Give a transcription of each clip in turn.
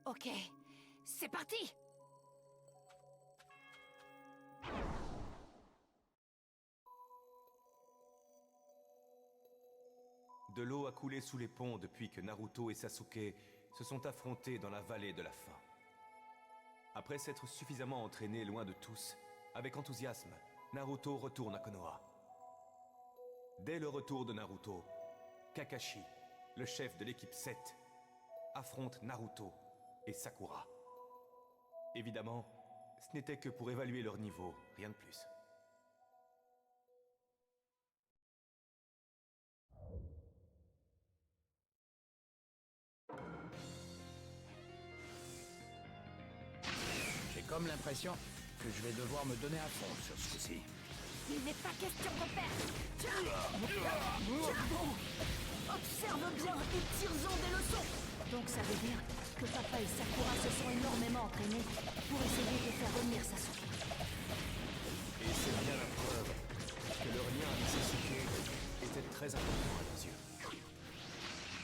Ok, c'est parti! De l'eau a coulé sous les ponts depuis que Naruto et Sasuke se sont affrontés dans la vallée de la faim. Après s'être suffisamment entraîné loin de tous, avec enthousiasme, Naruto retourne à Konoha. Dès le retour de Naruto, Kakashi, le chef de l'équipe 7, affronte Naruto et Sakura. Évidemment, ce n'était que pour évaluer leur niveau, rien de plus. J'ai comme l'impression que je vais devoir me donner à fond sur ce coup-ci. Il n'est pas question de perdre! Observe bien et tire-en des leçons! Donc ça veut dire que Papa et Sakura se sont énormément entraînés pour essayer de faire revenir Sasuke. Et c'est bien la preuve que leur lien avec Sasuke était très important à leurs yeux.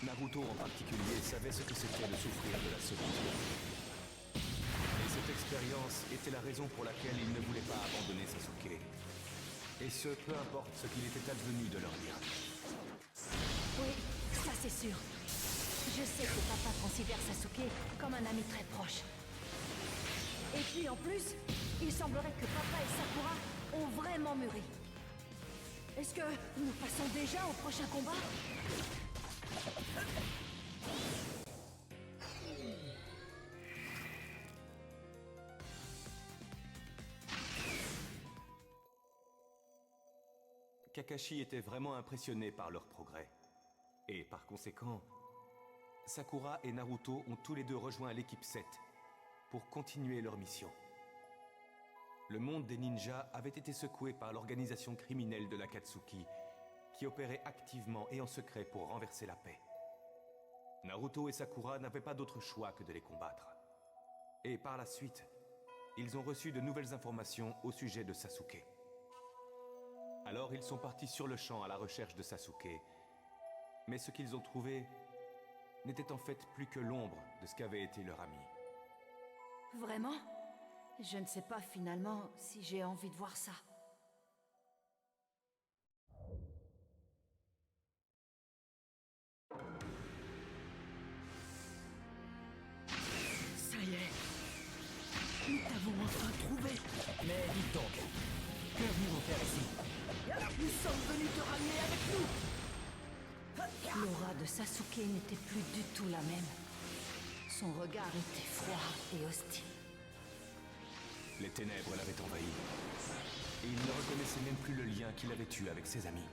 Naruto en particulier savait ce que c'était de souffrir de la solitude. Et cette expérience était la raison pour laquelle il ne voulait pas abandonner Sasuke. Et ce, peu importe ce qu'il était advenu de leur lien. Oui, ça c'est sûr. Je sais que Papa considère Sasuke comme un ami très proche. Et puis en plus, il semblerait que Papa et Sakura ont vraiment mûri. Est-ce que nous passons déjà au prochain combat? Kakashi était vraiment impressionné par leur progrès. Et par conséquent, Sakura et Naruto ont tous les deux rejoint l'équipe 7 pour continuer leur mission. Le monde des ninjas avait été secoué par l'organisation criminelle de l'Akatsuki, qui opérait activement et en secret pour renverser la paix. Naruto et Sakura n'avaient pas d'autre choix que de les combattre. Et par la suite, ils ont reçu de nouvelles informations au sujet de Sasuke. Alors ils sont partis sur le champ à la recherche de Sasuke. Mais ce qu'ils ont trouvé n'était en fait plus que l'ombre de ce qu'avait été leur ami. Vraiment? Je ne sais pas finalement si j'ai envie de voir ça. Ça y est. Nous t'avons enfin trouvé. Mais dites donc, que venez-vous faire ici? Nous sommes venus te ramener avec nous! L'aura de Sasuke n'était plus du tout la même. Son regard était froid et hostile. Les ténèbres l'avaient envahi. Et il ne reconnaissait même plus le lien qu'il avait eu avec ses amis.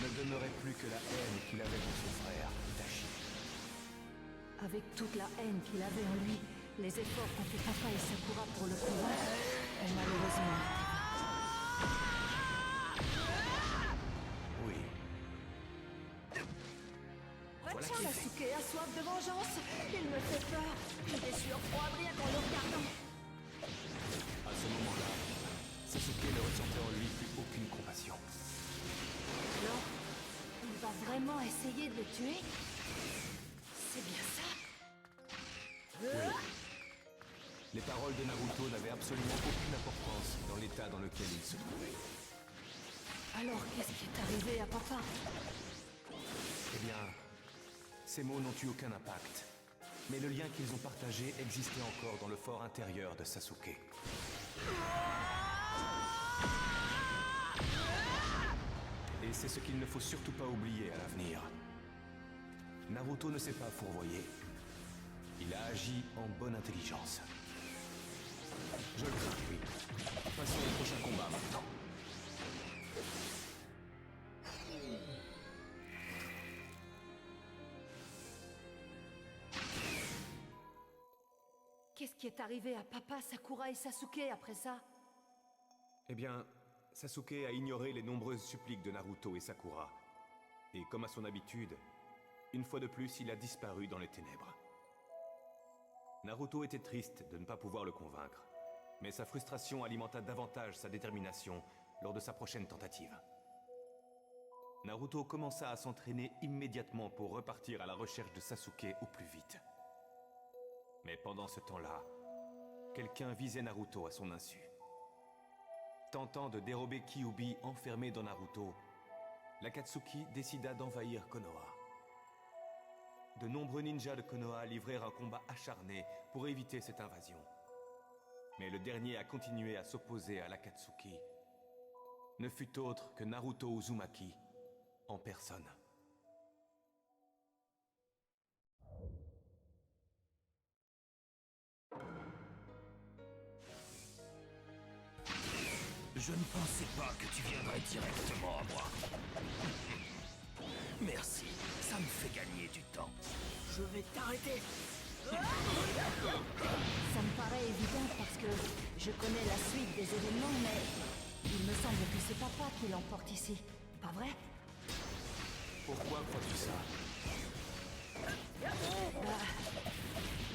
Ne demeurait plus que la haine qu'il avait pour son frère, Itachi. Avec toute la haine qu'il avait en lui, les efforts qu'ont fait Papa et Sakura pour le convaincre ont malheureusement été vains. Oui. Voilà Sasuke a soif de vengeance. Il me fait peur. J'ai des sueurs froides rien qu'en le regardant. À ce moment-là, Sasuke ne ressentait en lui plus aucune compassion. Alors, il va vraiment essayer de le tuer? C'est bien ça? Oui. Les paroles de Naruto n'avaient absolument aucune importance dans l'état dans lequel il se trouvait. Alors, qu'est-ce qui est arrivé à Papa? Eh bien, ces mots n'ont eu aucun impact. Mais le lien qu'ils ont partagé existait encore dans le fort intérieur de Sasuke. Et c'est ce qu'il ne faut surtout pas oublier à l'avenir. Naruto ne s'est pas fourvoyé. Il a agi en bonne intelligence. Je le crains, oui. Passons au prochain combat maintenant. Qu'est-ce qui est arrivé à Papa, Sakura et Sasuke après ça? Eh bien, Sasuke a ignoré les nombreuses suppliques de Naruto et Sakura. Et comme à son habitude, une fois de plus, il a disparu dans les ténèbres. Naruto était triste de ne pas pouvoir le convaincre, mais sa frustration alimenta davantage sa détermination lors de sa prochaine tentative. Naruto commença à s'entraîner immédiatement pour repartir à la recherche de Sasuke au plus vite. Mais pendant ce temps-là, quelqu'un visait Naruto à son insu. Tentant de dérober Kyuubi enfermé dans Naruto, l'Akatsuki décida d'envahir Konoha. De nombreux ninjas de Konoha livrèrent un combat acharné pour éviter cette invasion. Mais le dernier à continuer à s'opposer à l'Akatsuki ne fut autre que Naruto Uzumaki en personne. Je ne pensais pas que tu viendrais directement à moi. Merci, ça me fait gagner du temps. Je vais t'arrêter. Ça me paraît évident parce que je connais la suite des événements, mais il me semble que c'est papa qui l'emporte ici. Pas vrai? Pourquoi crois-tu ça?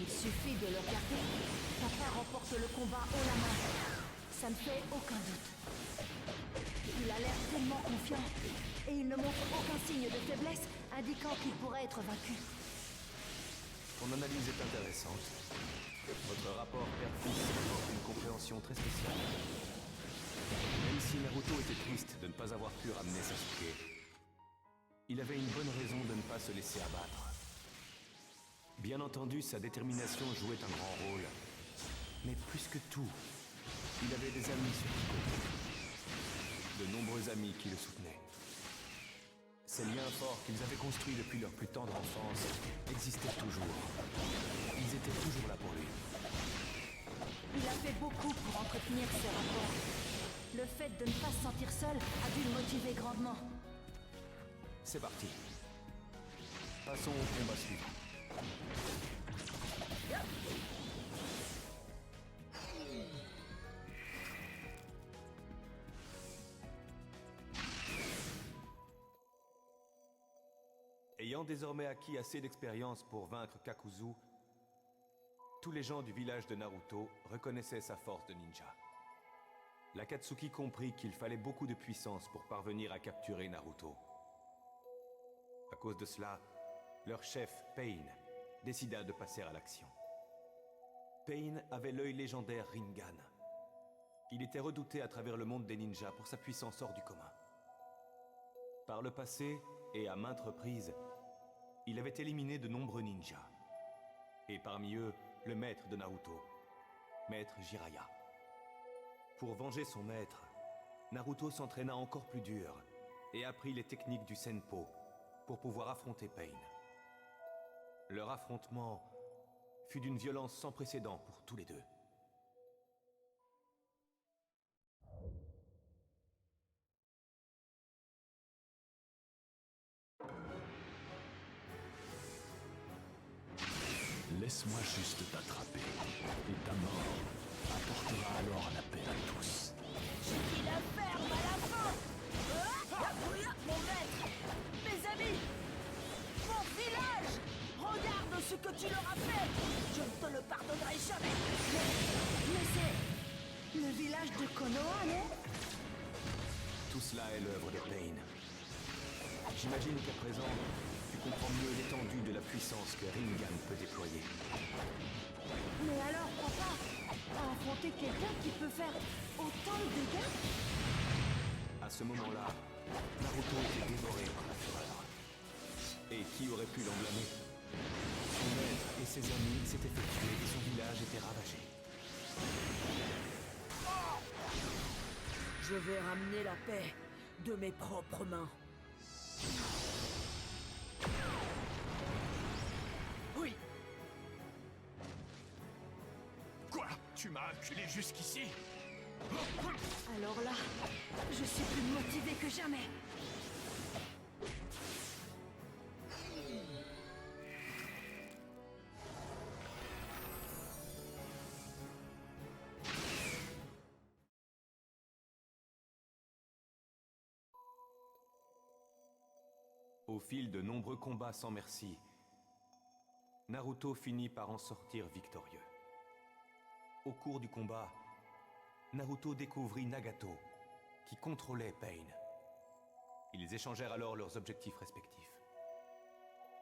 Il suffit de le regarder. Papa remporte le combat haut la main. Ça ne fait aucun doute. Il a l'air tellement confiant et il ne montre aucun signe de faiblesse indiquant qu'il pourrait être vaincu. Ton analyse est intéressante. Votre rapport père-fils apporte une compréhension très spéciale. Même si Naruto était triste de ne pas avoir pu ramener Sasuke, il avait une bonne raison de ne pas se laisser abattre. Bien entendu, sa détermination jouait un grand rôle. Mais plus que tout, il avait des amis sur tous côtés. De nombreux amis qui le soutenaient. Ces liens forts qu'ils avaient construits depuis leur plus tendre enfance existaient toujours. Ils étaient toujours là pour lui. Il a fait beaucoup pour entretenir ces rapports. Le fait de ne pas se sentir seul a dû le motiver grandement. C'est parti. Passons au combat suivant. Ayant désormais acquis assez d'expérience pour vaincre Kakuzu, tous les gens du village de Naruto reconnaissaient sa force de ninja. L'Akatsuki comprit qu'il fallait beaucoup de puissance pour parvenir à capturer Naruto. À cause de cela, leur chef, Pain, décida de passer à l'action. Pain avait l'œil légendaire Rinnegan. Il était redouté à travers le monde des ninjas pour sa puissance hors du commun. Par le passé, et à maintes reprises, il avait éliminé de nombreux ninjas. Et parmi eux, le maître de Naruto, Maître Jiraiya. Pour venger son maître, Naruto s'entraîna encore plus dur et apprit les techniques du Senpo pour pouvoir affronter Pain. Leur affrontement fut d'une violence sans précédent pour tous les deux. Laisse-moi juste t'attraper, et ta mort apportera alors la paix à tous. J'ai dit la ferme à la fin. Mon maître, mes amis, mon village, regarde ce que tu leur as fait. Je ne te le pardonnerai jamais. Mais c'est le village de Konoha, non? Tout cela est l'œuvre de Pain. J'imagine qu'à présent, tu comprends mieux l'étendue de la puissance que Rinnegan peut déployer. Mais alors, papa, a affronté quelqu'un qui peut faire autant de dégâts? À ce moment-là, Naruto était dévoré par la fureur. Et qui aurait pu l'emblâmer? Son maître et ses amis s'étaient fait tuer et son village était ravagé. Je vais ramener la paix de mes propres mains. Oui. Quoi? Tu m'as acculé jusqu'ici? Alors là, je suis plus motivé que jamais. Au fil de nombreux combats sans merci, Naruto finit par en sortir victorieux. Au cours du combat, Naruto découvrit Nagato, qui contrôlait Pain. Ils échangèrent alors leurs objectifs respectifs.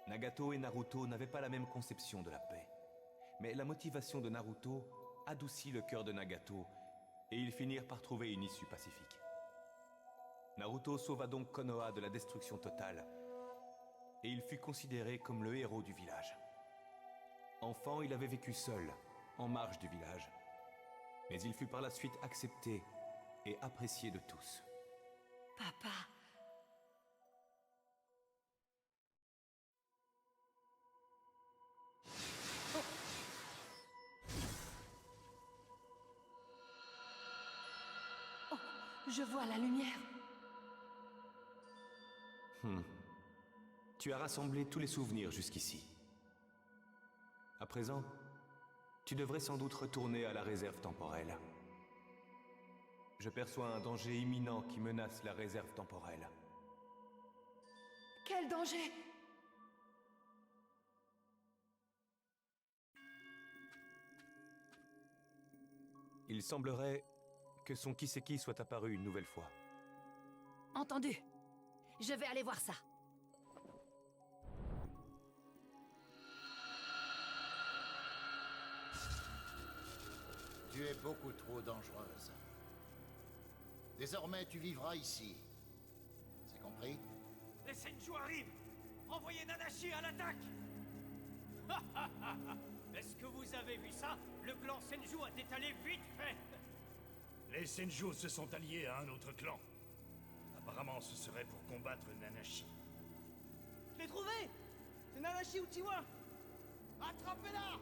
Nagato et Naruto n'avaient pas la même conception de la paix, Mais la motivation de Naruto adoucit le cœur de Nagato, et ils finirent par trouver une issue pacifique. Naruto sauva donc Konoha de la destruction totale, et il fut considéré comme le héros du village. Enfant, il avait vécu seul, en marge du village, mais il fut par la suite accepté et apprécié de tous. Papa. Oh, je vois la lumière. Tu as rassemblé tous les souvenirs jusqu'ici. À présent, tu devrais sans doute retourner à la réserve temporelle. Je perçois un danger imminent qui menace la réserve temporelle. Quel danger! Il semblerait que son Kiseki soit apparu une nouvelle fois. Entendu. Je vais aller voir ça. Tu es beaucoup trop dangereuse. Désormais, tu vivras ici. C'est compris? Les Senju arrivent! Envoyez Nanashi à l'attaque! Est-ce que vous avez vu ça? Le clan Senju a détalé vite fait! Les Senju se sont alliés à un autre clan. Apparemment, ce serait pour combattre Nanashi. Je l'ai trouvé! C'est Nanashi Uchiwa! Attrapez-la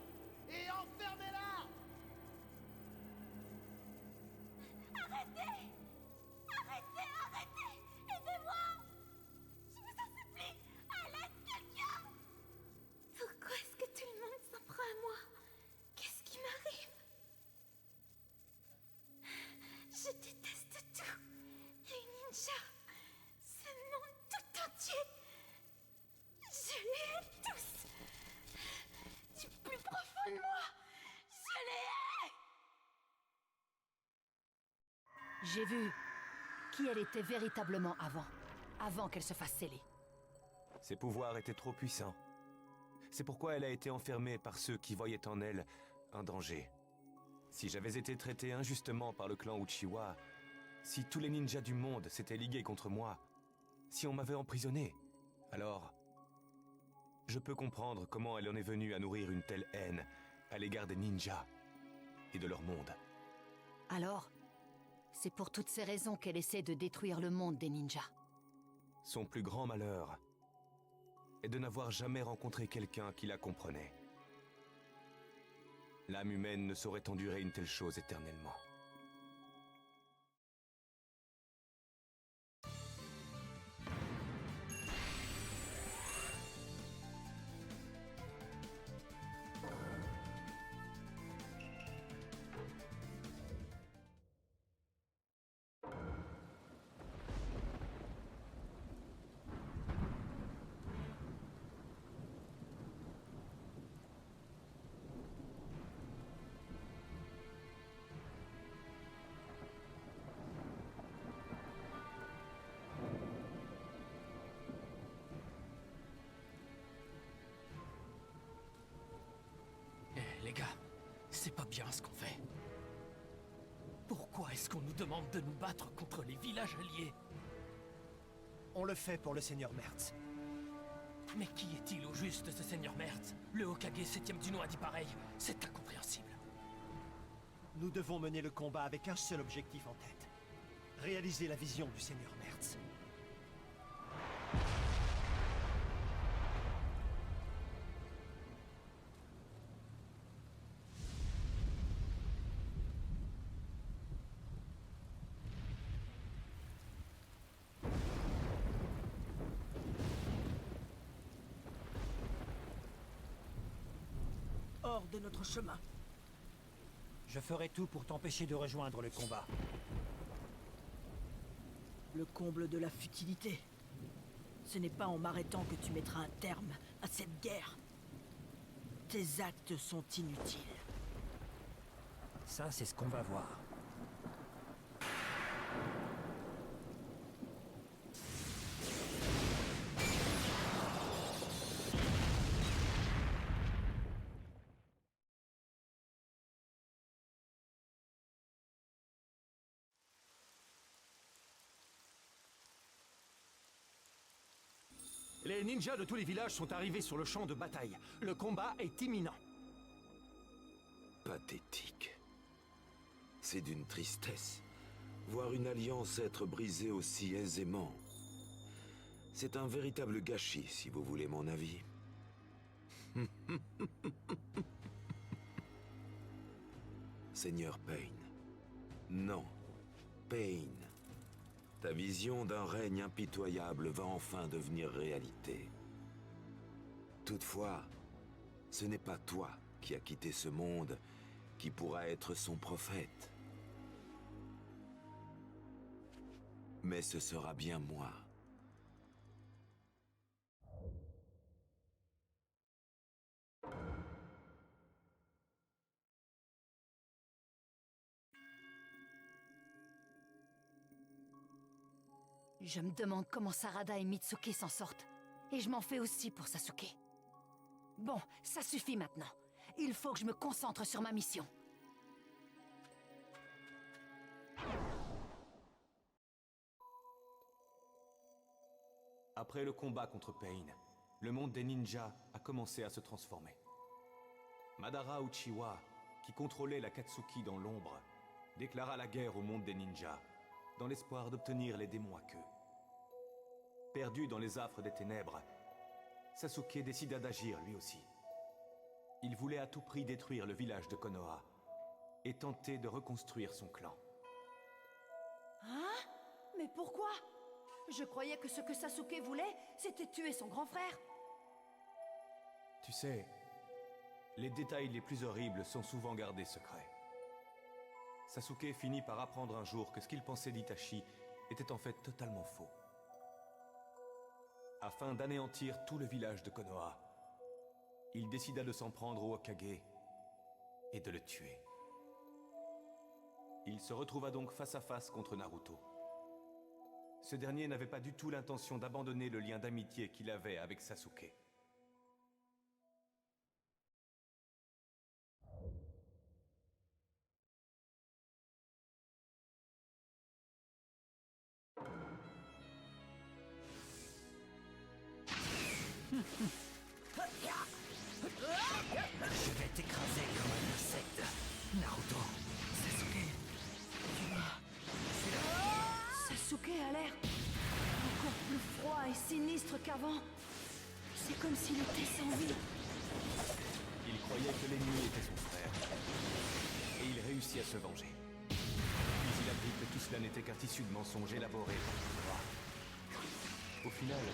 et enfermez-la! Arrêtez! Arrêtez! Arrêtez! Aidez-moi! Je vous en supplie! À l'aide, quelqu'un! Pourquoi est-ce que tout le monde s'en prend à moi? Qu'est-ce qui m'arrive? Je déteste tout. Les ninjas. Ce monde tout entier. Je les hais tous. Du plus profond de moi. Je les hais! J'ai vu qui elle était véritablement avant qu'elle se fasse sceller. Ses pouvoirs étaient trop puissants. C'est pourquoi elle a été enfermée par ceux qui voyaient en elle un danger. Si j'avais été traité injustement par le clan Uchiwa, si tous les ninjas du monde s'étaient ligués contre moi, si on m'avait emprisonné, alors je peux comprendre comment elle en est venue à nourrir une telle haine à l'égard des ninjas et de leur monde. Alors, c'est pour toutes ces raisons qu'elle essaie de détruire le monde des ninjas. Son plus grand malheur est de n'avoir jamais rencontré quelqu'un qui la comprenait. L'âme humaine ne saurait endurer une telle chose éternellement. Les gars, c'est pas bien ce qu'on fait. Pourquoi est-ce qu'on nous demande de nous battre contre les villages alliés? On le fait pour le Seigneur Mertz. Mais qui est-il au juste, ce Seigneur Mertz? Le Hokage 7ème du nom a dit pareil. C'est incompréhensible. Nous devons mener le combat avec un seul objectif en tête. Réaliser la vision du Seigneur Mertz. Hors de notre chemin. Je ferai tout pour t'empêcher de rejoindre le combat. Le comble de la futilité. Ce n'est pas en m'arrêtant que tu mettras un terme à cette guerre. Tes actes sont inutiles. Ça, c'est ce qu'on va voir. Les ninjas de tous les villages sont arrivés sur le champ de bataille. Le combat est imminent. Pathétique. C'est d'une tristesse. Voir une alliance être brisée aussi aisément. C'est un véritable gâchis, si vous voulez mon avis. Seigneur Payne. Non, Payne. Ta vision d'un règne impitoyable va enfin devenir réalité. Toutefois, ce n'est pas toi qui as quitté ce monde qui pourra être son prophète. Mais ce sera bien moi. Je me demande comment Sarada et Mitsuki s'en sortent. Et je m'en fais aussi pour Sasuke. Bon, ça suffit maintenant. Il faut que je me concentre sur ma mission. Après le combat contre Pain, le monde des ninjas a commencé à se transformer. Madara Uchiwa, qui contrôlait l'Akatsuki dans l'ombre, déclara la guerre au monde des ninjas, dans l'espoir d'obtenir les démons à queue. Perdu dans les affres des ténèbres, Sasuke décida d'agir lui aussi. Il voulait à tout prix détruire le village de Konoha et tenter de reconstruire son clan. Hein? Mais pourquoi? Je croyais que ce que Sasuke voulait, c'était tuer son grand frère. Tu sais, les détails les plus horribles sont souvent gardés secrets. Sasuke finit par apprendre un jour que ce qu'il pensait d'Itachi était en fait totalement faux. Afin d'anéantir tout le village de Konoha, il décida de s'en prendre au Hokage et de le tuer. Il se retrouva donc face à face contre Naruto. Ce dernier n'avait pas du tout l'intention d'abandonner le lien d'amitié qu'il avait avec Sasuke. Je vais t'écraser comme un insecte. Naruto, Sasuke, Sasuke a l'air encore plus froid et sinistre qu'avant. C'est comme s'il était sans vie. Il croyait que l'ennemi était son frère, et il réussit à se venger. Puis il apprit que tout cela n'était qu'un tissu de mensonges élaborés par Konoha. Au final,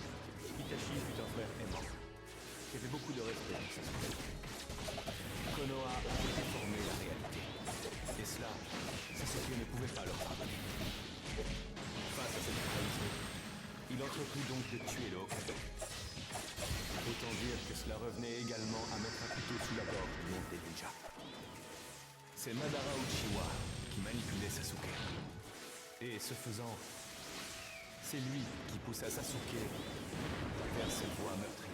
Itachi fut un frère aimant, qui avait beaucoup de respect pour Sasuke. Konoha avait déformé la réalité, et cela, Sasuke ne pouvait pas leur pardonner. Face à cette trahison, il entreprit donc de tuer le Hokage. Autant dire que cela revenait également à mettre un couteau sous la gorge du monde des ninjas. C'est Madara Uchiwa qui manipulait Sasuke. Et ce faisant, c'est lui qui poussa Sasuke vers cette voie meurtrière.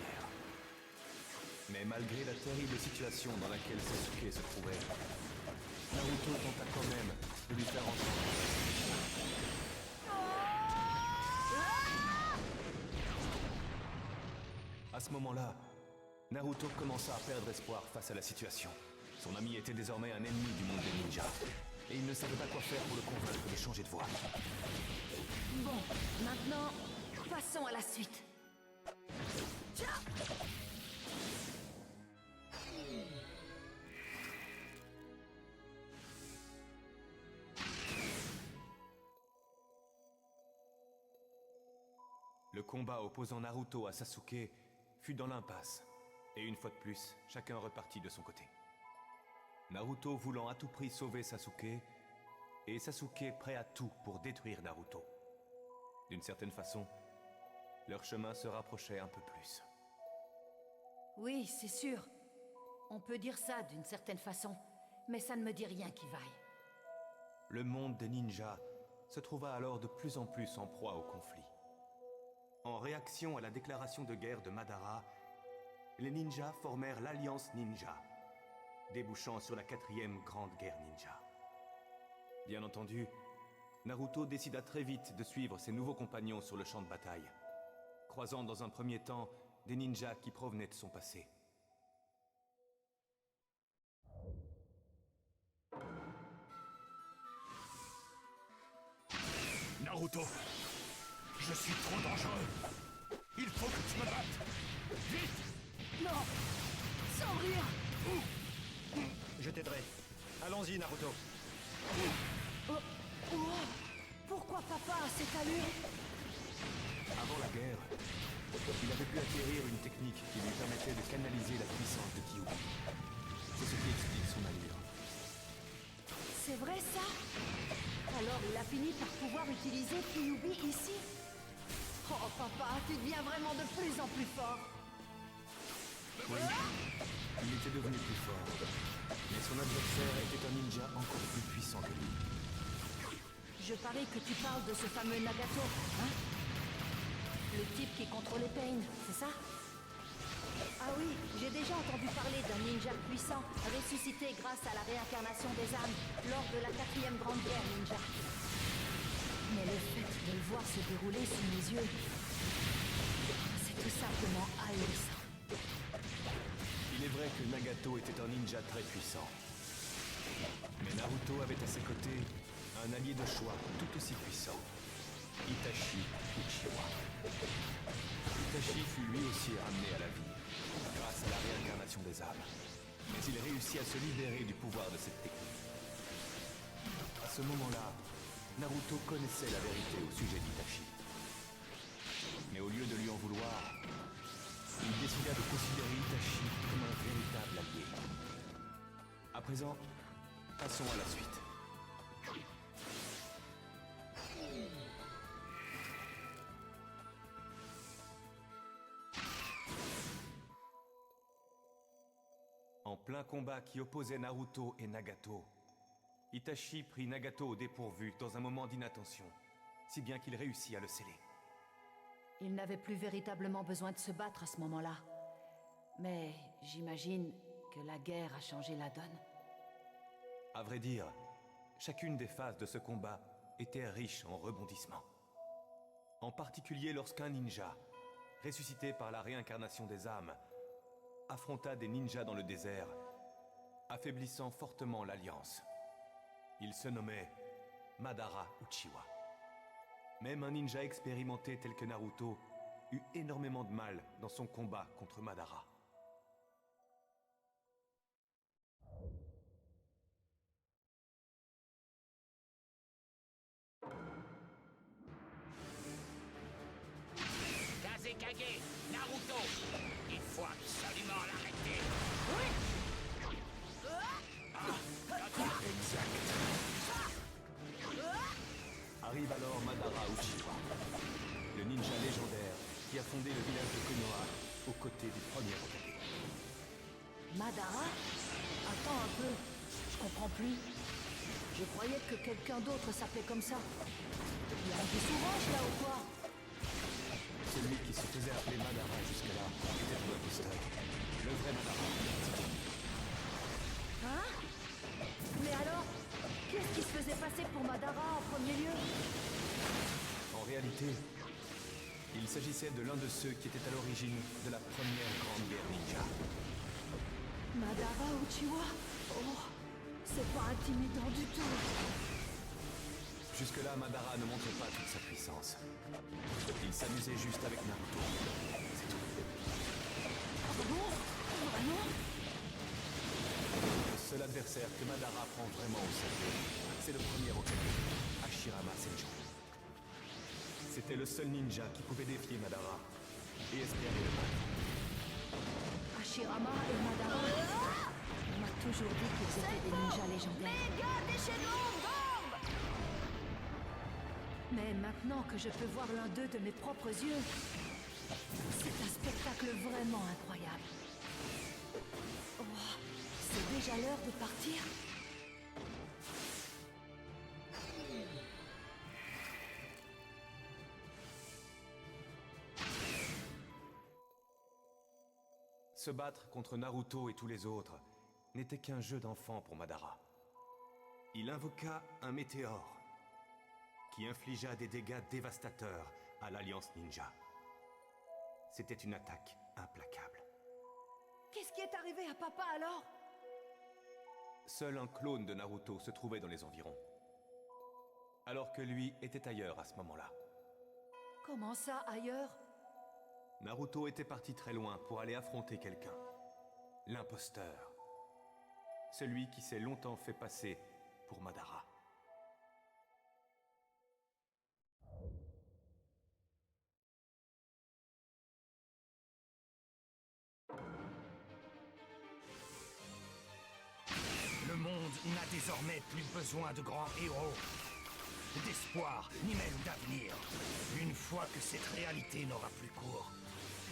Mais malgré la terrible situation dans laquelle Sasuke se trouvait, Naruto tenta quand même de lui faire entendre. À ce moment-là, Naruto commença à perdre espoir face à la situation. Son ami était désormais un ennemi du monde des ninjas, et il ne savait pas quoi faire pour le convaincre de changer de voie. Bon, maintenant, passons à la suite. Le combat opposant Naruto à Sasuke fut dans l'impasse, et une fois de plus, chacun repartit de son côté. Naruto voulant à tout prix sauver Sasuke, et Sasuke prêt à tout pour détruire Naruto. D'une certaine façon, leur chemin se rapprochait un peu plus. Oui, c'est sûr. On peut dire ça d'une certaine façon, mais ça ne me dit rien qui vaille. Le monde des ninjas se trouva alors de plus en plus en proie au conflit. En réaction à la déclaration de guerre de Madara, les ninjas formèrent l'Alliance Ninja, débouchant sur la 4e grande guerre ninja. Bien entendu, Naruto décida très vite de suivre ses nouveaux compagnons sur le champ de bataille. croisant dans un premier temps des ninjas qui provenaient de son passé. Naruto, je suis trop dangereux. Il faut que tu me battes. Vite! Non! Sans rire! Je t'aiderai. Allons-y, Naruto. Pourquoi papa a cette allure? Avant la guerre, il avait pu acquérir une technique qui lui permettait de canaliser la puissance de Kyuubi. C'est ce qui explique son allure. C'est vrai ça? Alors il a fini par pouvoir utiliser Kyuubi ici? Oh papa, tu deviens vraiment de plus en plus fort. Oui, il était devenu plus fort. Mais son adversaire était un ninja encore plus puissant que lui. Je parie que tu parles de ce fameux Nagato, hein? Le type qui contrôlait Pain, c'est ça? Ah oui, j'ai déjà entendu parler d'un ninja puissant, ressuscité grâce à la réincarnation des âmes lors de la 4e Grande Guerre ninja. Mais le fait de le voir se dérouler sous mes yeux, c'est tout simplement ahurissant. Il est vrai que Nagato était un ninja très puissant. Mais Naruto avait à ses côtés un allié de choix tout aussi puissant, Itachi Uchiwa. Itachi fut lui aussi ramené à la vie, grâce à la réincarnation des âmes. Mais il réussit à se libérer du pouvoir de cette technique. À ce moment-là, Naruto connaissait la vérité au sujet d'Itachi. Mais au lieu de lui en vouloir, il décida de considérer Itachi comme un véritable allié. À présent, passons à la suite. En plein combat qui opposait Naruto et Nagato, Itachi prit Nagato au dépourvu dans un moment d'inattention, si bien qu'il réussit à le sceller. Il n'avait plus véritablement besoin de se battre à ce moment-là. Mais j'imagine que la guerre a changé la donne. À vrai dire, chacune des phases de ce combat était riche en rebondissements. En particulier lorsqu'un ninja, ressuscité par la réincarnation des âmes, affronta des ninjas dans le désert, affaiblissant fortement l'Alliance. Il se nommait Madara Uchiwa. Même un ninja expérimenté tel que Naruto eut énormément de mal dans son combat contre Madara. Kazekage, Naruto, il faut absolument l'arrêter. Arrive alors Madara Uchiwa, le ninja légendaire qui a fondé le village de Konoha aux côtés du premier Hokage. Madara? Attends un peu, je comprends plus. Je croyais que quelqu'un d'autre s'appelait comme ça. Il y a un peu souvent là ou quoi? Celui qui se faisait appeler Madara jusque-là était un imposteur. Le vrai Madara. Hein? Mais alors, qu'est-ce qui se faisait passer pour Madara en premier lieu? En réalité, il s'agissait de l'un de ceux qui étaient à l'origine de la première grande guerre ninja. Madara Uchiwa? Oh, c'est pas intimidant du tout. Jusque-là, Madara ne montrait pas toute sa puissance. Il s'amusait juste avec Naruto. C'est tout. Ah bon? Vraiment? Le seul adversaire que Madara prend vraiment au sérieux, c'est le premier Hokage, Hashirama Senju. C'était le seul ninja qui pouvait défier Madara et espérer le battre. Hashirama et Madara? On m'a toujours dit qu'ils étaient des ninjas légendaires. Méga déchaînement bombe! Mais maintenant que je peux voir l'un d'eux de mes propres yeux, c'est un spectacle vraiment incroyable. Oh, c'est déjà l'heure de partir? Se battre contre Naruto et tous les autres n'était qu'un jeu d'enfant pour Madara. Il invoqua un météore qui infligea des dégâts dévastateurs à l'Alliance Ninja. C'était une attaque implacable. Qu'est-ce qui est arrivé à papa alors? Seul un clone de Naruto se trouvait dans les environs. Alors que lui était ailleurs à ce moment-là. Comment ça, ailleurs? Naruto était parti très loin pour aller affronter quelqu'un. L'imposteur. Celui qui s'est longtemps fait passer pour Madara. Le monde n'a désormais plus besoin de grands héros, d'espoir, ni même d'avenir. Une fois que cette réalité n'aura plus cours,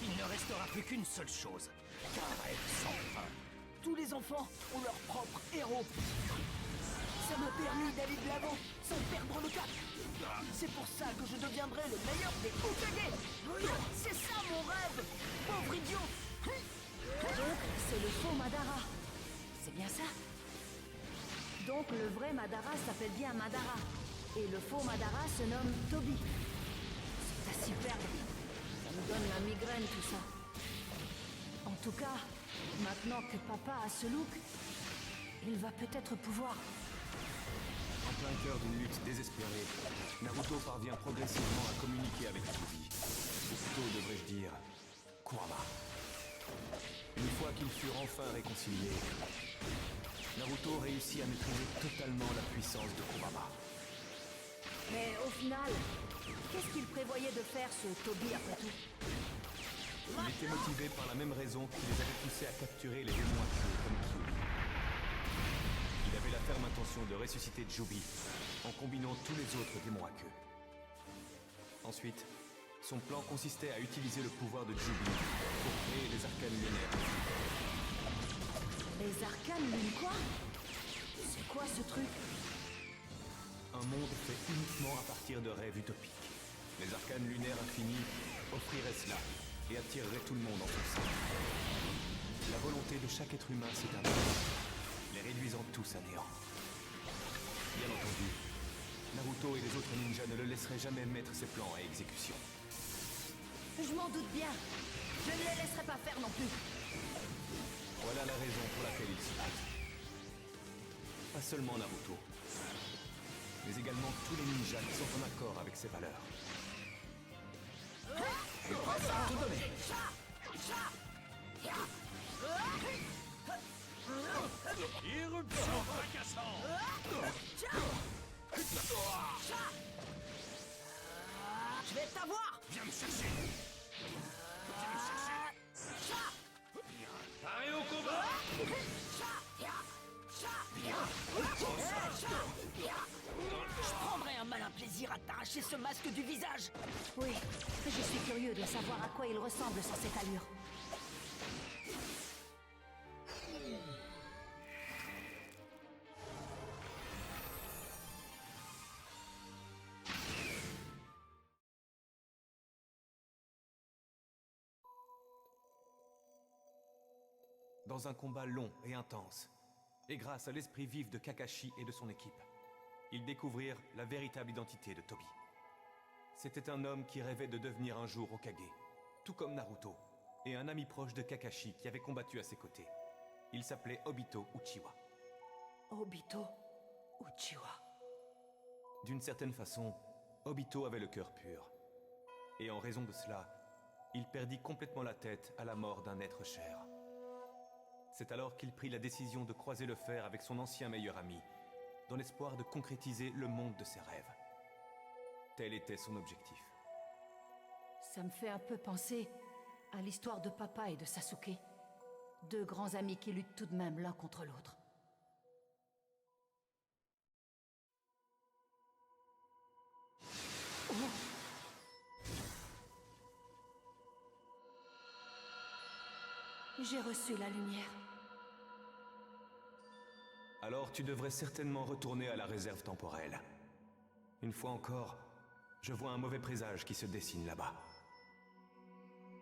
il ne restera plus qu'une seule chose, qu'un rêve sans fin. Tous les enfants ont leur propre héros. Ça m'a permis d'aller de l'avant sans perdre le cap. C'est pour ça que je deviendrai le meilleur des Hokage. C'est ça mon rêve, pauvre idiot. Donc, c'est le faux Madara. C'est bien ça? Donc, le vrai Madara s'appelle bien Madara. Et le faux Madara se nomme Toby. C'est à s'y perdre. Ça me donne la migraine, tout ça. En tout cas, maintenant que papa a ce look, il va peut-être pouvoir... En plein cœur d'une lutte désespérée, Naruto parvient progressivement à communiquer avec Toby. Ou plutôt, devrais-je dire, Kurama. Une fois qu'ils furent enfin réconciliés, Naruto réussit à maîtriser totalement la puissance de Kurama. Mais au final, qu'est-ce qu'il prévoyait de faire, ce Toby, après tout? Il était motivé par la même raison qui les avait poussés à capturer les démons aqueux comme Kyuubi. Il avait la ferme intention de ressusciter Jubi en combinant tous les autres démons aqueux. Ensuite, son plan consistait à utiliser le pouvoir de Jubi pour créer les arcanes lunaires. Les arcanes lunes quoi? C'est quoi ce truc? Un monde fait uniquement à partir de rêves utopiques. Les arcanes lunaires infinis offriraient cela et attireraient tout le monde en son sein. La volonté de chaque être humain s'éteindrait, les réduisant tous à néant. Bien entendu, Naruto et les autres ninjas ne le laisseraient jamais mettre ses plans à exécution. Je m'en doute bien. Je ne les laisserai pas faire non plus. Voilà la raison pour laquelle ils se battent. Pas seulement Naruto, mais également tous les ninjas qui sont en accord avec ses valeurs. Tout donné. Éruption fracassante. Je vais t'avoir. Viens me chercher. Viens me chercher. Paré au combat. Je prendrai un malin plaisir à t'arracher ce masque du visage. Oui, je suis curieux de savoir à quoi il ressemble sans cette allure. Dans un combat long et intense, et grâce à l'esprit vif de Kakashi et de son équipe, ils découvrirent la véritable identité de Toby. C'était un homme qui rêvait de devenir un jour Hokage, tout comme Naruto, et un ami proche de Kakashi qui avait combattu à ses côtés. Il s'appelait Obito Uchiwa. Obito Uchiwa. D'une certaine façon, Obito avait le cœur pur. Et en raison de cela, il perdit complètement la tête à la mort d'un être cher. C'est alors qu'il prit la décision de croiser le fer avec son ancien meilleur ami, dans l'espoir de concrétiser le monde de ses rêves. Tel était son objectif. Ça me fait un peu penser à l'histoire de papa et de Sasuke. Deux grands amis qui luttent tout de même l'un contre l'autre. Oh. J'ai reçu la lumière. Alors tu devrais certainement retourner à la réserve temporelle. Une fois encore, je vois un mauvais présage qui se dessine là-bas.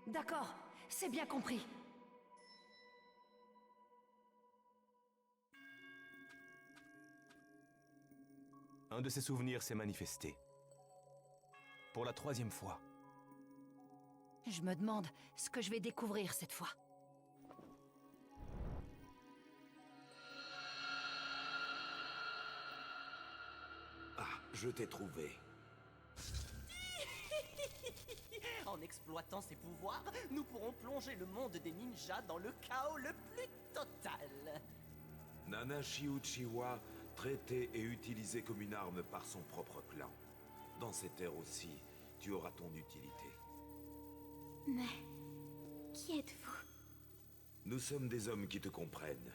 D'accord, c'est bien compris. Un de ses souvenirs s'est manifesté. Pour la 3e fois. Je me demande ce que je vais découvrir cette fois. Ah, je t'ai trouvé. En exploitant ses pouvoirs, nous pourrons plonger le monde des ninjas dans le chaos le plus total. Nanashi Uchiwa, traité et utilisé comme une arme par son propre clan. Dans cette ère aussi, tu auras ton utilité. Mais qui êtes-vous? Nous sommes des hommes qui te comprennent.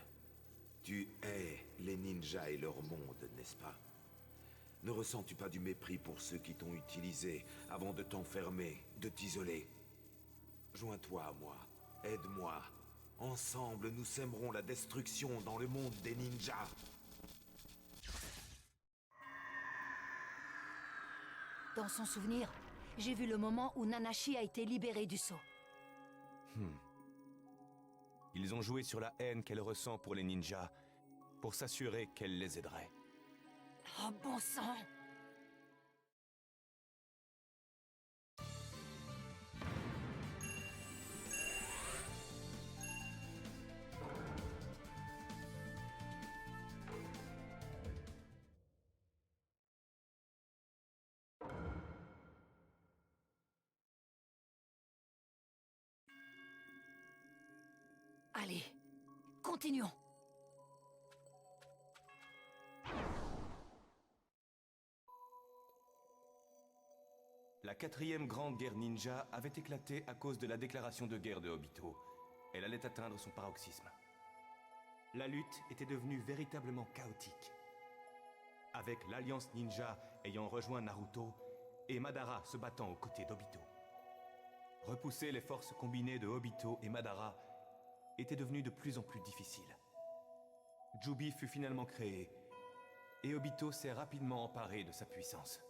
Tu hais les ninjas et leur monde, n'est-ce pas? Ne ressens-tu pas du mépris pour ceux qui t'ont utilisé avant de t'enfermer, de t'isoler? Joins-toi à moi, aide-moi. Ensemble, nous sèmerons la destruction dans le monde des ninjas. Dans son souvenir, j'ai vu le moment où Nanashi a été libérée du sceau. Ils ont joué sur la haine qu'elle ressent pour les ninjas, pour s'assurer qu'elle les aiderait. Oh bon sang! Allez, continuons. La 4e grande guerre ninja avait éclaté à cause de la déclaration de guerre de Obito. Elle allait atteindre son paroxysme. La lutte était devenue véritablement chaotique. Avec l'Alliance Ninja ayant rejoint Naruto et Madara se battant aux côtés d'Obito. Repousser les forces combinées de Obito et Madara était devenu de plus en plus difficile. Jubi fut finalement créé et Obito s'est rapidement emparé de sa puissance.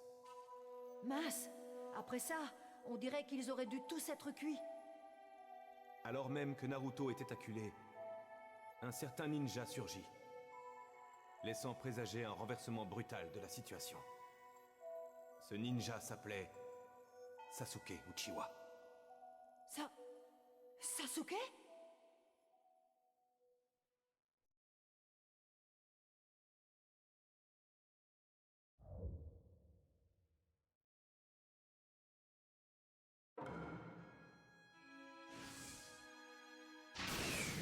Mince! Après ça, on dirait qu'ils auraient dû tous être cuits. Alors même que Naruto était acculé, un certain ninja surgit, laissant présager un renversement brutal de la situation. Ce ninja s'appelait Sasuke Uchiwa. Sasuke?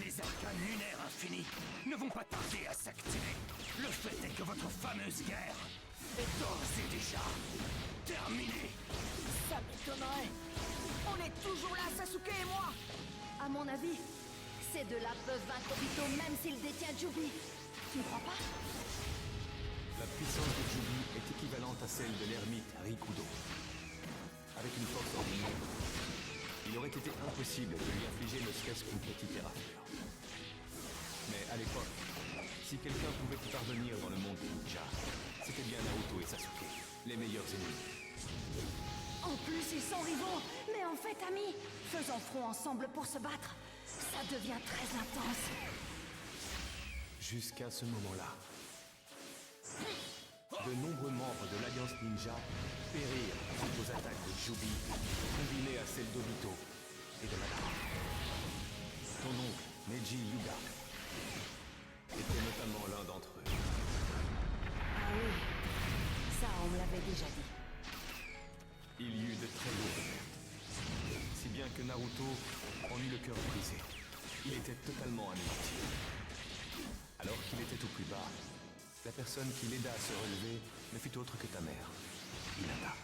Les arcanes lunaires infinis ne vont pas tarder à s'activer. Le fait est que votre fameuse guerre est d'ores et déjà terminée. Ça m'étonnerait. On est toujours là, Sasuke et moi. À mon avis, ces deux-là peuvent vaincre Obito même s'il détient Jubi. Tu ne crois pas? La puissance de Jubi est équivalente à celle de l'ermite Rikudo. Avec une force ordinaire, il aurait été impossible de lui infliger ne serait-ce qu'une petite éraflure. Mais à l'époque, si quelqu'un pouvait y parvenir dans le monde des ninjas, c'était bien Naruto et Sasuke, les meilleurs ennemis. En plus, ils sont rivaux, mais en fait amis. Faisant front ensemble pour se battre, ça devient très intense. Jusqu'à ce moment-là, de nombreux membres de l'Alliance Ninja périrent suite aux attaques de Jubi, combinées à celles d'Obito et de Madara. Son oncle, Neji Hyuga, était notamment l'un d'entre eux. Ah oui, ça on me l'avait déjà dit. Il y eut de très lourdes pertes, si bien que Naruto en eut le cœur brisé. Il était totalement anéanti. Alors qu'il était au plus bas, la personne qui l'aida à se relever ne fut autre que ta mère, Hinata.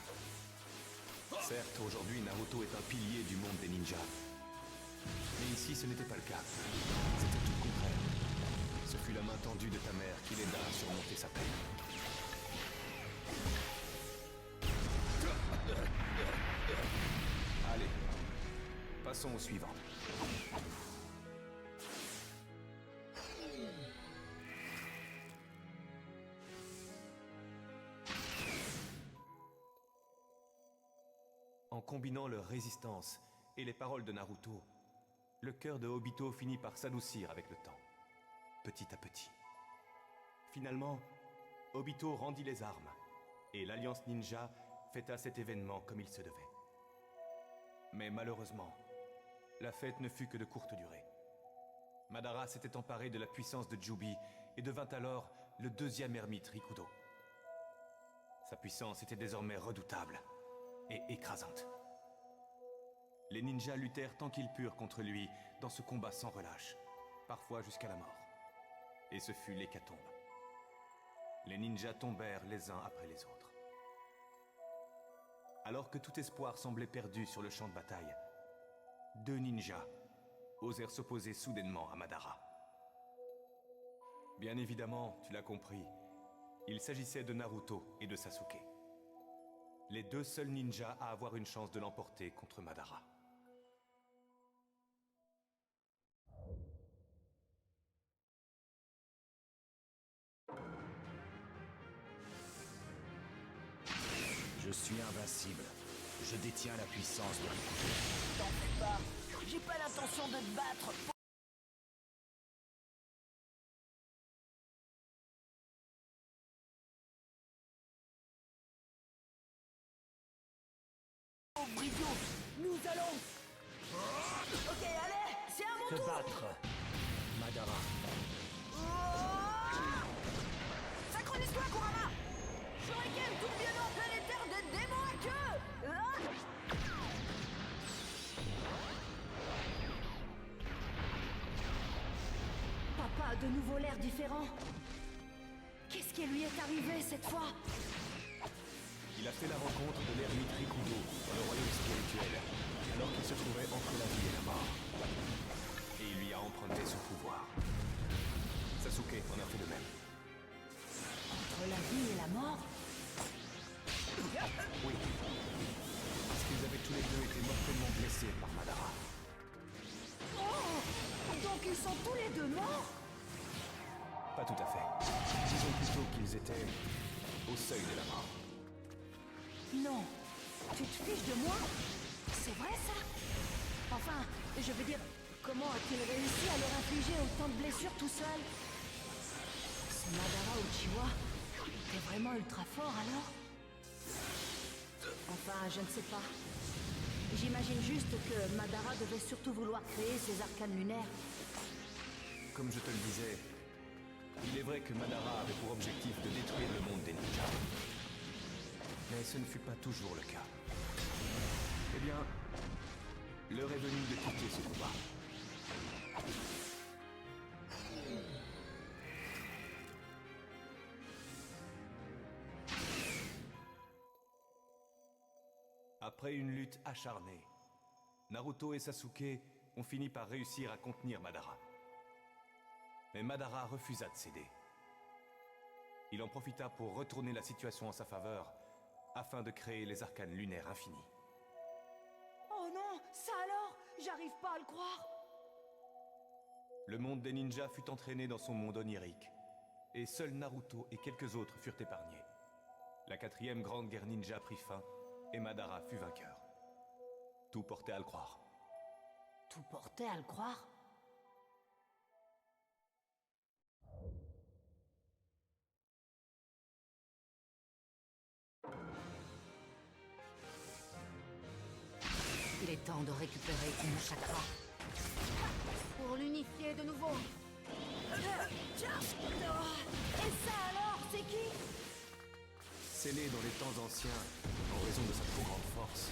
Certes, aujourd'hui, Naruto est un pilier du monde des ninjas. Mais ici, ce n'était pas le cas. C'était tout le contraire. Ce fut la main tendue de ta mère qui l'aida à surmonter sa peine. Allez, passons au suivant. En combinant leur résistance et les paroles de Naruto, le cœur de Obito finit par s'adoucir avec le temps, petit à petit. Finalement, Obito rendit les armes, et l'Alliance Ninja fêta cet événement comme il se devait. Mais malheureusement, la fête ne fut que de courte durée. Madara s'était emparé de la puissance de Jubi et devint alors le deuxième ermite Rikudo. Sa puissance était désormais redoutable et écrasante. Les ninjas luttèrent tant qu'ils purent contre lui dans ce combat sans relâche, parfois jusqu'à la mort. Et ce fut l'hécatombe. Les ninjas tombèrent les uns après les autres. Alors que tout espoir semblait perdu sur le champ de bataille, 2 ninjas osèrent s'opposer soudainement à Madara. Bien évidemment, tu l'as compris, il s'agissait de Naruto et de Sasuke. Les 2 seuls ninjas à avoir une chance de l'emporter contre Madara. Je suis invincible. Je détiens la puissance de Rikudo. T'en fais pas. J'ai pas l'intention de te battre. Pauvre idiot, nous allons... Ok, allez, c'est à mon Te tour. battre, Madara. Synchronise-toi, Kurama. Shuriken tourbillonnant planétaire de démons à queue. Papa a de nouveau l'air différent. Qu'est-ce qui lui est arrivé cette fois? Il a fait la rencontre de l'ermite Rikudo dans le royaume spirituel, alors qu'il se trouvait entre la vie et la mort. Et il lui a emprunté son pouvoir. Sasuke en a fait de même. Entre la vie et la mort? Oui. Parce qu'ils avaient tous les deux été mortellement blessés par Madara. Oh! Donc ils sont tous les deux morts? Pas tout à fait. Disons plutôt qu'ils étaient au seuil de la mort. Non. Tu te fiches de moi? C'est vrai ça? Enfin, je veux dire, comment a-t-il réussi à leur infliger autant de blessures tout seul? Ce Madara Uchiwa était vraiment ultra fort alors? Enfin, je ne sais pas. J'imagine juste que Madara devait surtout vouloir créer ses arcanes lunaires. Comme je te le disais, il est vrai que Madara avait pour objectif de détruire le monde des ninjas. Mais ce ne fut pas toujours le cas. Eh bien, l'heure est venue de quitter ce combat. Après une lutte acharnée, Naruto et Sasuke ont fini par réussir à contenir Madara. Mais Madara refusa de céder. Il en profita pour retourner la situation en sa faveur, afin de créer les arcanes lunaires infinis. Oh non, ça alors? J'arrive pas à le croire. Le monde des ninjas fut entraîné dans son monde onirique, et seuls Naruto et quelques autres furent épargnés. La 4e grande guerre ninja prit fin, et Madara fut vainqueur. Tout portait à le croire. Tout portait à le croire? Il est temps de récupérer une chakra. Pour l'unifier de nouveau. Tiens! Et ça alors, c'est qui? Scellée dans les temps anciens, en raison de sa trop grande force,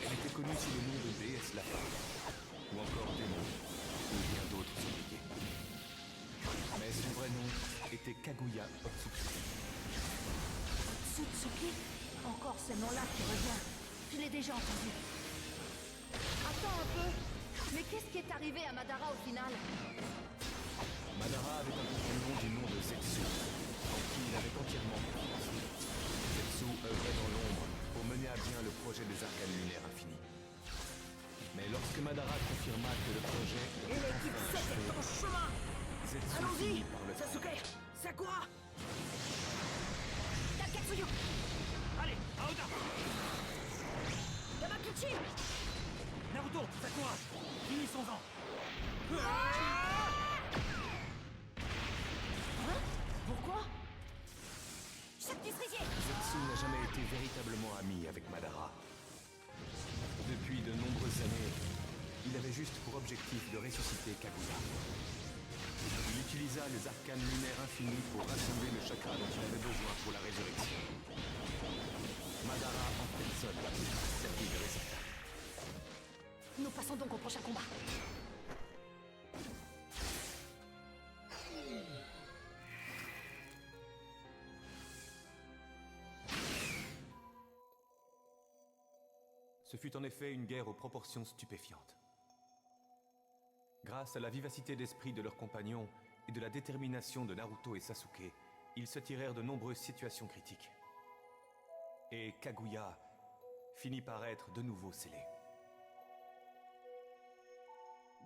elle était connue sous le nom de déesse Lapin, ou encore démon, ou bien d'autres oubliés. Mais son vrai nom était Kaguya Otsutsuki. Otsutsuki? Encore ce nom-là qui revient. Je l'ai déjà entendu. Attends un peu. Mais qu'est-ce qui est arrivé à Madara au final? Madara avait un compagnon du nom de Zetsu, en qui il avait entièrement confiance. Zetsu œuvrait dans l'ombre pour mener à bien le projet des arcanes lunaires infinis. Mais lorsque Madara confirma que le projet Et l'équipe 7 est en chemin. Zetsu Allons-y, finit par le Sasuke, Sakura. Takatsuyu! Allez, Aoda! Yamaguchi. Naruto, Sakura, finissons-en! Hein? Pourquoi? Zetsu n'a jamais été véritablement ami avec Madara. Depuis de nombreuses il avait juste pour objectif de ressusciter Kaguya. Il utilisa les arcanes lunaires infinis pour rassembler le chakra dont il avait besoin pour la résurrection. Madara en personne servi de réceptacle. Nous passons donc au prochain combat. Ce fut en effet une guerre aux proportions stupéfiantes. Grâce à la vivacité d'esprit de leurs compagnons et de la détermination de Naruto et Sasuke, ils se tirèrent de nombreuses situations critiques. Et Kaguya finit par être de nouveau scellé.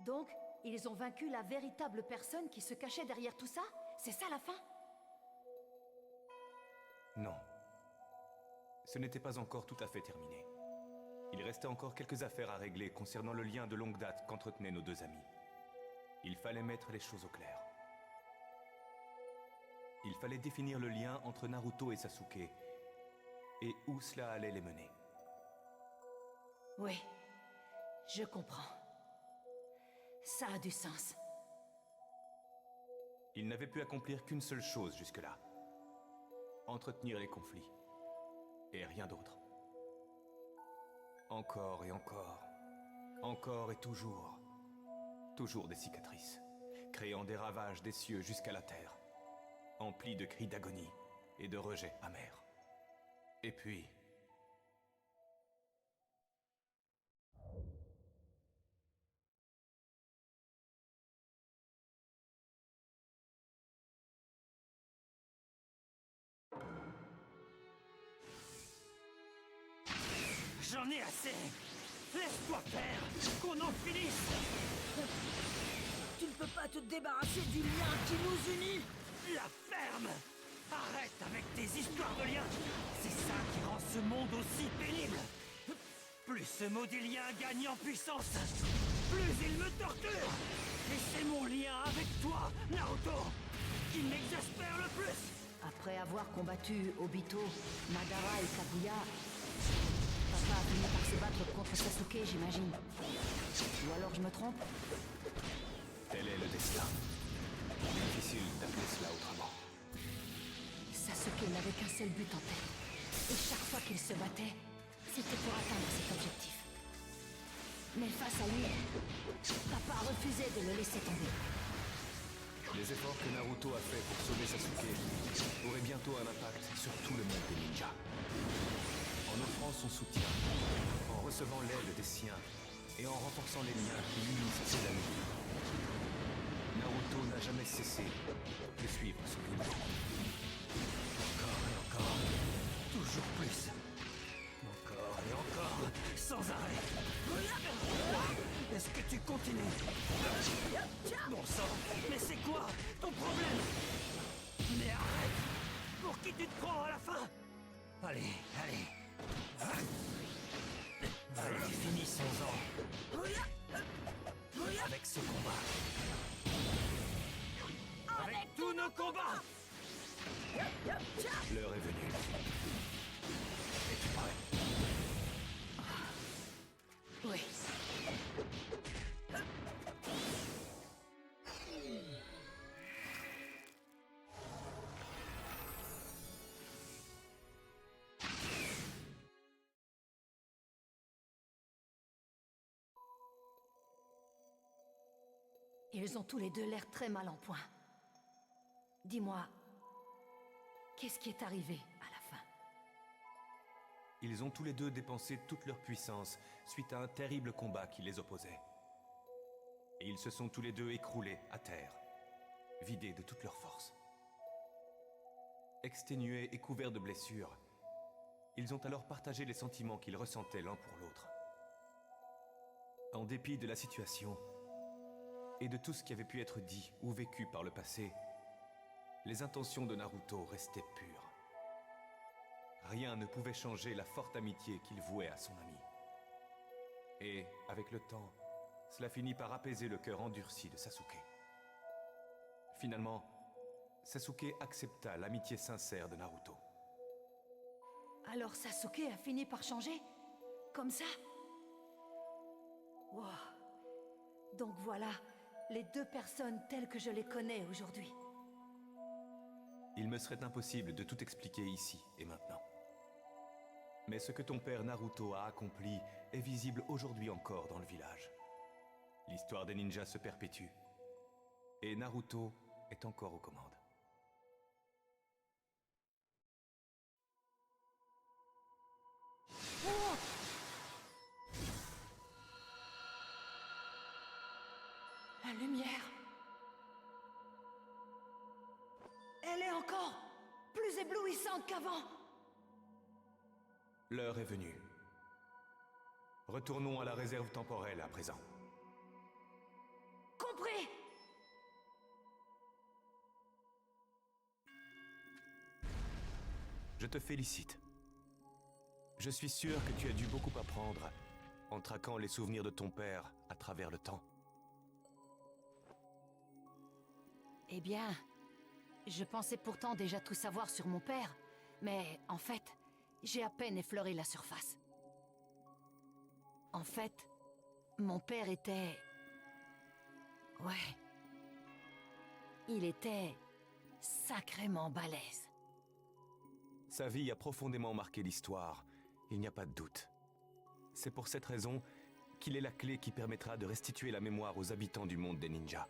Donc, ils ont vaincu la véritable personne qui se cachait derrière tout ça? C'est ça la fin? Non. Ce n'était pas encore tout à fait terminé. Il restait encore quelques affaires à régler concernant le lien de longue date qu'entretenaient nos deux amis. Il fallait mettre les choses au clair. Il fallait définir le lien entre Naruto et Sasuke et où cela allait les mener. Oui, je comprends. Ça a du sens. Il n'avait pu accomplir qu'une seule chose jusque-là. Entretenir les conflits. Et rien d'autre. Encore et encore. Encore et toujours. Toujours des cicatrices, créant des ravages des cieux jusqu'à la terre, emplis de cris d'agonie et de rejet amer. Et puis... J'en ai assez. Laisse-toi faire, qu'on en finisse. Tu ne peux pas te débarrasser du lien qui nous unit. La ferme. Arrête avec tes histoires de liens. C'est ça qui rend ce monde aussi pénible. Plus ce maudit lien gagne en puissance, plus il me torture. Et c'est mon lien avec toi, Naruto, qui m'exaspère le plus. Après avoir combattu Obito, Madara et Kaguya, papa a fini par se battre contre Sasuke, j'imagine. Ou alors je me trompe? Tel est le destin. Difficile d'appeler cela autrement. Sasuke n'avait qu'un seul but en tête. Et chaque fois qu'il se battait, c'était pour atteindre cet objectif. Mais face à lui, papa refusait de le laisser tomber. Les efforts que Naruto a fait pour sauver Sasuke auraient bientôt un impact sur tout le monde des ninjas. En offrant son soutien, en recevant l'aide des siens et en renforçant les liens qui unissent ses amis, Naruto n'a jamais cessé de suivre son but. Encore et encore, toujours plus. Encore et encore, sans arrêt. Est-ce que tu continues? Bon sang, mais c'est quoi ton problème? Mais arrête! Pour qui tu te prends à la fin? Allez, allez. Allez, finissons-en. Avec ce combat. Avec tous nos combats! L'heure est venue. Es-tu prêt? Oui. Ils ont tous les deux l'air très mal en point. Dis-moi, qu'est-ce qui est arrivé à la fin? Ils ont tous les deux dépensé toute leur puissance suite à un terrible combat qui les opposait. Et ils se sont tous les deux écroulés à terre, vidés de toute leur force. Exténués et couverts de blessures, ils ont alors partagé les sentiments qu'ils ressentaient l'un pour l'autre. En dépit de la situation et de tout ce qui avait pu être dit ou vécu par le passé, les intentions de Naruto restaient pures. Rien ne pouvait changer la forte amitié qu'il vouait à son ami. Et, avec le temps, cela finit par apaiser le cœur endurci de Sasuke. Finalement, Sasuke accepta l'amitié sincère de Naruto. Alors Sasuke a fini par changer? Comme ça? Wow. Donc voilà, les deux personnes telles que je les connais aujourd'hui. Il me serait impossible de tout expliquer ici et maintenant. Mais ce que ton père Naruto a accompli est visible aujourd'hui encore dans le village. L'histoire des ninjas se perpétue. Et Naruto est encore aux commandes. La lumière. Elle est encore plus éblouissante qu'avant. L'heure est venue. Retournons à la réserve temporelle à présent. Compris. Je te félicite. Je suis sûr que tu as dû beaucoup apprendre en traquant les souvenirs de ton père à travers le temps. Eh bien, je pensais pourtant déjà tout savoir sur mon père, mais en fait, j'ai à peine effleuré la surface. En fait, mon père était... Ouais. Il était sacrément balèze. Sa vie a profondément marqué l'histoire, il n'y a pas de doute. C'est pour cette raison qu'il est la clé qui permettra de restituer la mémoire aux habitants du monde des ninjas.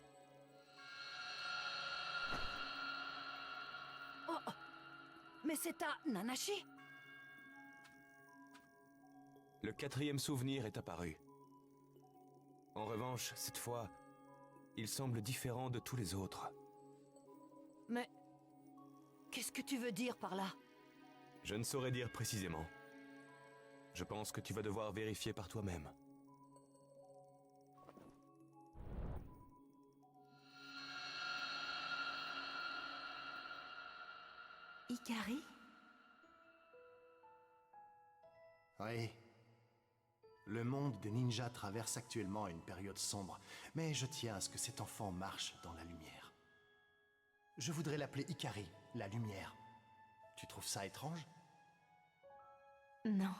Oh, mais c'est à Nanashi? Le 4e souvenir est apparu. En revanche, cette fois, il semble différent de tous les autres. Mais... qu'est-ce que tu veux dire par là? Je ne saurais dire précisément. Je pense que tu vas devoir vérifier par toi-même. Ikari? Oui. Le monde des ninjas traverse actuellement une période sombre, mais je tiens à ce que cet enfant marche dans la lumière. Je voudrais l'appeler Ikari, la lumière. Tu trouves ça étrange? Non,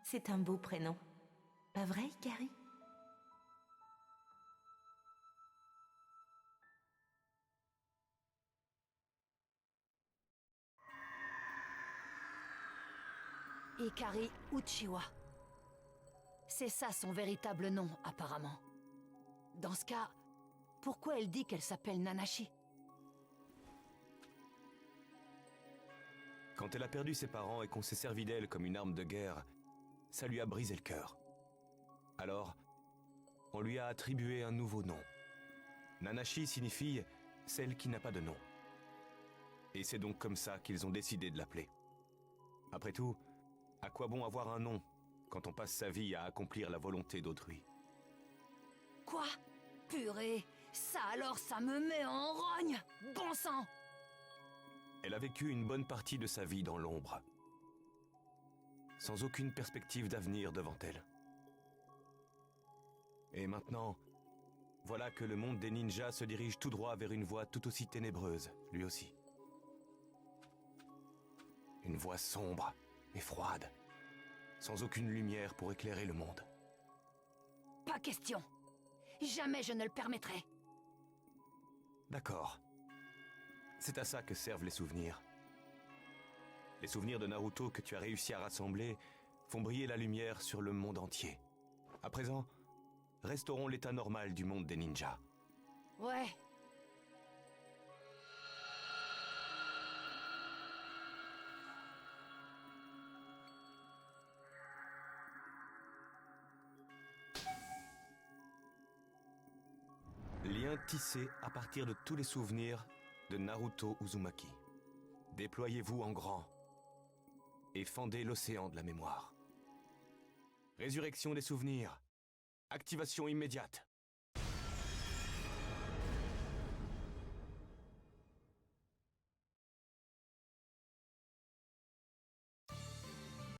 c'est un beau prénom. Pas vrai, Ikari? Ikari Uchiwa. C'est ça son véritable nom, apparemment. Dans ce cas, pourquoi elle dit qu'elle s'appelle Nanashi? Quand elle a perdu ses parents et qu'on s'est servi d'elle comme une arme de guerre, ça lui a brisé le cœur. Alors, on lui a attribué un nouveau nom. Nanashi signifie « celle qui n'a pas de nom ». Et c'est donc comme ça qu'ils ont décidé de l'appeler. Après tout, à quoi bon avoir un nom quand on passe sa vie à accomplir la volonté d'autrui? Quoi? Purée, ça alors ça me met en rogne! Bon sang! Elle a vécu une bonne partie de sa vie dans l'ombre, sans aucune perspective d'avenir devant elle. Et maintenant, voilà que le monde des ninjas se dirige tout droit vers une voie tout aussi ténébreuse, lui aussi. Une voie sombre et froide, sans aucune lumière pour éclairer le monde. Pas question! Jamais je ne le permettrai! D'accord. C'est à ça que servent les souvenirs. Les souvenirs de Naruto que tu as réussi à rassembler font briller la lumière sur le monde entier. À présent, restaurons l'état normal du monde des ninjas. Ouais. Lien tissé à partir de tous les souvenirs de Naruto Uzumaki. Déployez-vous en grand et fendez l'océan de la mémoire. Résurrection des souvenirs. Activation immédiate.